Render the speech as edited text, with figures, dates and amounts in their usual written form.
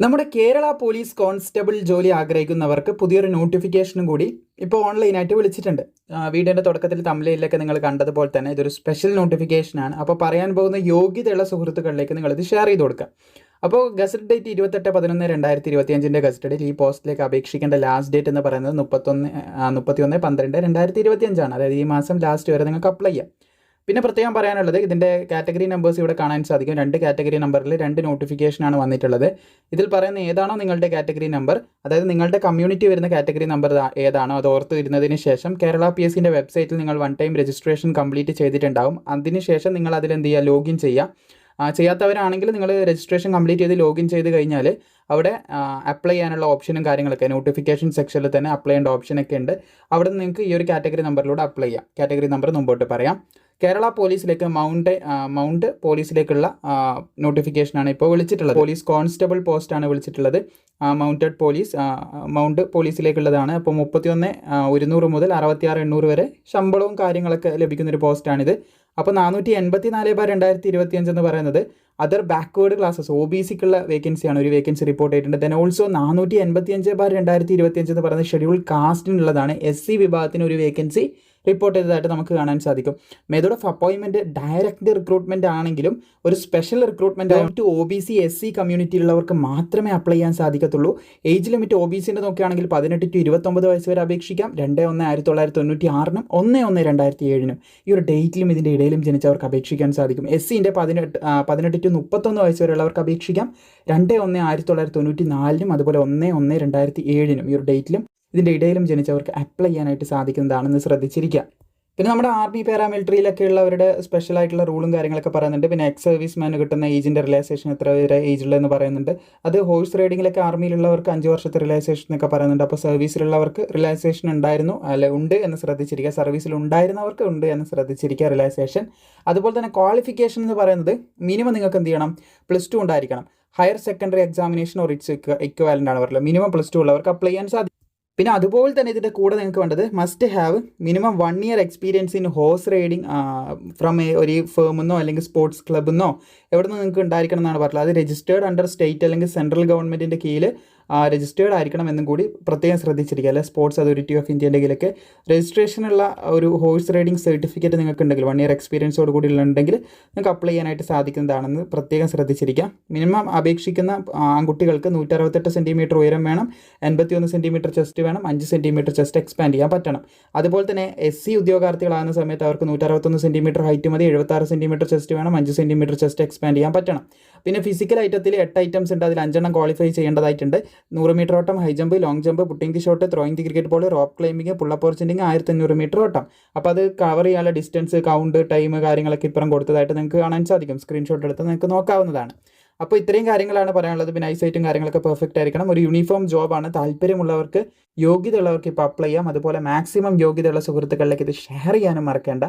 നമ്മുടെ Kerala police constable ജോലി ആഗ്രഹിക്കുന്നവർക്ക് പുതിയൊരു നോട്ടിഫിക്കേഷനും കൂടി ഇപ്പോൾ ഓൺലൈനായിട്ട് വിളിച്ചിട്ടുണ്ട്. വീഡിയോൻ്റെ തുടക്കത്തിൽ തമിഴിലൊക്കെ നിങ്ങൾ കണ്ടതുപോലെ തന്നെ ഇതൊരു സ്പെഷ്യൽ നോട്ടിഫിക്കേഷനാണ്. അപ്പോൾ പറയാൻ പോകുന്ന യോഗ്യതയുള്ള സുഹൃത്തുക്കളിലേക്ക് നിങ്ങളിത് ഷെയർ ചെയ്ത് കൊടുക്കുക. അപ്പോൾ ഗസറ്റ് ഡേറ്റ് 28/11/2025 ഗസറ്റ് ഡേറ്റ് ഈ പോസ്റ്റിലേക്ക് അപേക്ഷിക്കേണ്ട ലാസ്റ്റ് ഡേറ്റ് എന്ന് പറയുന്നത് 31/12/2025 അതായത് ഈ മാസം ലാസ്റ്റ് വരെ നിങ്ങൾക്ക് അപ്ലൈ ചെയ്യാം. പിന്നെ പ്രത്യേകം പറയാനുള്ളത് ഇതിൻ്റെ കാറ്റഗറി നമ്പേഴ്സ് ഇവിടെ കാണാൻ സാധിക്കും. 2 കാറ്റഗറി നമ്പറിൽ 2 നോട്ടിഫിക്കേഷനാണ് വന്നിട്ടുള്ളത്. ഇതിൽ പറയുന്ന ഏതാണോ നിങ്ങളുടെ കാറ്റഗറി നമ്പർ, അതായത് നിങ്ങളുടെ കമ്മ്യൂണിറ്റി വരുന്ന കാറ്റഗറി നമ്പർ ഏതാണോ അത് ഓർത്ത് വരുന്നതിന് ശേഷം കേരള PSCൻ്റെ വെബ്സൈറ്റിൽ നിങ്ങൾ 1 ടൈം രജിസ്ട്രേഷൻ കംപ്ലീറ്റ് ചെയ്തിട്ടുണ്ടാവും. അതിനുശേഷം നിങ്ങൾ അതിലെന്ത് ചെയ്യുക, ലോഗിൻ ചെയ്യുക. ചെയ്യാത്തവരാണെങ്കിൽ നിങ്ങൾ രജിസ്ട്രേഷൻ കംപ്ലീറ്റ് ചെയ്ത് ലോഗിൻ ചെയ്ത് കഴിഞ്ഞാൽ അവിടെ അപ്ലൈ ചെയ്യാനുള്ള ഓപ്ഷനും കാര്യങ്ങളൊക്കെ നോട്ടിഫിക്കേഷൻ സെക്ഷനിൽ തന്നെ അപ്ലൈ ചെയ്യേണ്ട ഓപ്ഷനൊക്കെ ഉണ്ട്. അവിടെ നിന്ന് നിങ്ങൾക്ക് ഈ ഒരു കാറ്റഗറി നമ്പറിലൂടെ അപ്ലൈ ചെയ്യാം. കാറ്റഗറി നമ്പർ മുമ്പോട്ട് പറയാം. കേരള പോലീസിലേക്ക് മൗണ്ട് പോലീസിലേക്കുള്ള നോട്ടിഫിക്കേഷനാണ് ഇപ്പോൾ വിളിച്ചിട്ടുള്ളത്. പോലീസ് കോൺസ്റ്റബിൾ പോസ്റ്റാണ് വിളിച്ചിട്ടുള്ളത്. മൗണ്ട് പോലീസിലേക്കുള്ളതാണ്. അപ്പോൾ 31,100 മുതൽ 66,800 വരെ ശമ്പളവും കാര്യങ്ങളൊക്കെ ലഭിക്കുന്നൊരു പോസ്റ്റാണിത്. അപ്പോൾ 484/2025 എന്ന് പറയുന്നത് അതർ ബാക്ക്വേർഡ് ക്ലാസ്സസ് OBCക്കുള്ള വേക്കൻസിയാണ്. ഒരു വേക്കൻസി റിപ്പോർട്ട് ചെയ്തിട്ടുണ്ട്. ദെൻ ഓൾസോ 485/2025 എന്ന് പറയുന്നത് ഷെഡ്യൂൾ കാസ്റ്റിനുള്ളതാണ്. SC വിഭാഗത്തിന് ഒരു വേക്കൻസി റിപ്പോർട്ട് ചെയ്തതായിട്ട് നമുക്ക് കാണാൻ സാധിക്കും. Method of appointment direct recruitment ആണെങ്കിലും ഒരു special recruitment to OBC SC കമ്മ്യൂണിറ്റിയിലുള്ളവർക്ക് മാത്രമേ അപ്ലൈ ചെയ്യാൻ സാധിക്കത്തുള്ളൂ. ഏജ് ലിമിറ്റ് OBCൻ്റെ നോക്കുകയാണെങ്കിൽ 18 to 29 വയസ്സ് വരെ അപേക്ഷിക്കാം. 2/1/1996 1/1/2007 ഈ ഒരു ഡേറ്റിലും ഇതിൻ്റെ ഇടയിലും ജനിച്ചവർക്ക് അപേക്ഷിക്കാൻ സാധിക്കും. SCൻ്റെ 18 to 31 വയസ്സ് വരെയുള്ളവർക്ക് അപേക്ഷിക്കാം. 2/1/1994 അതുപോലെ 1/1/2007 ഈ ഒരു ഡേറ്റിലും ഇതിൻ്റെ ഇടയിലും ജനിച്ചവർക്ക് അപ്ലൈ ചെയ്യാനായിട്ട് സാധിക്കുന്നതാണെന്ന് ശ്രദ്ധിച്ചിരിക്കുക. പിന്നെ നമ്മുടെ ആർമി പാരാമിലിറ്ററിയിലൊക്കെ ഉള്ളവരുടെ സ്പെഷ്യലായിട്ടുള്ള റൂളും കാര്യങ്ങളൊക്കെ പറയുന്നുണ്ട്. പിന്നെ എക്സ് സർവീസ്മാന് കിട്ടുന്ന ഏജിൻ്റെ റിലാക്സേഷൻ എത്ര വരെ ഏജ് ഉള്ളതെന്ന് പറയുന്നുണ്ട്. അത് ഹോഴ്സ് റൈഡിങ്ങിലൊക്കെ ആർമിയിലുള്ളവർക്ക് 5 വർഷത്തെ റിലാക്സേഷൻ എന്നൊക്കെ പറയുന്നുണ്ട്. അപ്പോൾ സർവീസിലുള്ളവർക്ക് റിലാക്സേഷൻ ഉണ്ട് എന്ന് ശ്രദ്ധിച്ചിരിക്കുക. സർവീസിൽ ഉണ്ടായിരുന്നവർക്ക് ഉണ്ട് എന്ന് ശ്രദ്ധിച്ചിരിക്കുക റിലാക്സേഷൻ. അതുപോലെ തന്നെ ക്വാളിഫിക്കേഷൻ എന്ന് പറയുന്നത് മിനിമം നിങ്ങൾക്ക് എന്ത് ചെയ്യണം, +2 ഉണ്ടായിരിക്കണം. Higher secondary examination or it's equivalent ആണ് പറയുന്നത്. മിനിമം +2 ഉള്ളവർക്ക് അപ്ലൈ ചെയ്യാൻ സാധിക്കും. പിന്നെ അതുപോലെ തന്നെ ഇതിൻ്റെ കൂടെ നിങ്ങൾക്ക് വേണ്ടത് must have minimum 1 year experience in horse riding from ഒരു ഫേമെന്നോ അല്ലെങ്കിൽ സ്പോർട്സ് ക്ലബ്ബെന്നോ എവിടെ നിന്ന് നിങ്ങൾക്ക് ഉണ്ടായിരിക്കണം എന്നാണ് പറഞ്ഞത്. അത് രജിസ്റ്റേർഡ് അണ്ടർ സ്റ്റേറ്റ് അല്ലെങ്കിൽ സെൻട്രൽ ഗവൺമെൻറ്റിൻ്റെ കീഴിൽ രജിസ്റ്റേർഡ് ആയിരിക്കണം എന്നും കൂടി പ്രത്യേകം ശ്രദ്ധിച്ചിരിക്കുക. അല്ലെ സ്പോർട്സ് അതോറിറ്റി ഓഫ് ഇന്ത്യൻ്റെ കീഴിലൊക്കെ രജിസ്ട്രേഷനുള്ള ഒരു ഹോഴ്സ് റൈഡിങ് സർട്ടിഫിക്കറ്റ് നിങ്ങൾക്ക് ഉണ്ടെങ്കിൽ 1 ഇയർ എക്സ്പീരിയൻസോട് കൂടി ഉണ്ടെങ്കിൽ നിങ്ങൾക്ക് അപ്ലൈ ചെയ്യാനായിട്ട് സാധിക്കുന്നതാണെന്ന് പ്രത്യേകം ശ്രദ്ധിച്ചിരിക്കുക. മിനിമം അപേക്ഷിക്കുന്ന ആൺകുട്ടികൾക്ക് 168 സെൻറ്റിമീറ്റർ ഉയരം വേണം, 81 സെൻറ്റിമീറ്റർ ചെസ്റ്റ് വേണം, 5 സെൻറ്റിമീറ്റർ ചെസ്റ്റ് എക്സ്പാൻഡ് ചെയ്യാൻ പറ്റണം. അതുപോലെ തന്നെ SC ഉദ്യോഗാർത്ഥികളാകുന്ന സമയത്ത് അവർക്ക് 161 സെൻറ്റിമീറ്റർ ഹൈറ്റ് മതി, 76 സെൻറ്റിമീറ്റർ ചെസ്റ്റ് വേണം, 5 സെൻറ്റിമീറ്റർ ചെസ്റ്റ് എക്സ്പാൻഡ് ചെയ്യാൻ പറ്റണം. പിന്നെ ഫിസിക്കൽ ഐറ്റത്തിൽ 8 ഐറ്റംസ് ഉണ്ട്. അതിൽ 5 ക്വാളിഫൈ ചെയ്യേണ്ടതായിട്ടുണ്ട്. 100 മീറ്റർ ഓട്ടം, high jump, long jump, putting the shot, throwing the cricket ball, rope climbing, pull up ഓർച്ചിൻഡിങ്, 1500 മീറ്റർ ഓട്ടം. അപ്പോൾ അത് കവർ ചെയ്യാനുള്ള ഡിസ്റ്റൻസ്, കൗണ്ട്, ടൈം കാര്യങ്ങളൊക്കെ ഇപ്പുറം കൊടുത്തതായിട്ട് നിങ്ങൾക്ക് കാണാൻ സാധിക്കും. സ്ക്രീൻഷോട്ട് എടുത്ത് നിങ്ങൾക്ക് നോക്കാവുന്നതാണ്. അപ്പോൾ ഇത്രയും കാര്യങ്ങളാണ് പറയാനുള്ളത്. പിന്നെ ഐസൈറ്റും കാര്യങ്ങളൊക്കെ പെർഫെക്റ്റ് ആയിരിക്കണം. ഒരു യൂണിഫോം ജോബാണ്. താല്പര്യമുള്ളവർക്ക്, യോഗ്യതയുള്ളവർക്ക് ഇപ്പോൾ അപ്ലൈ ചെയ്യാം. അതുപോലെ മാക്സിമം യോഗ്യതയുള്ള സുഹൃത്തുക്കളിലേക്ക് ഇത് ഷെയർ ചെയ്യാനും മറക്കേണ്ട.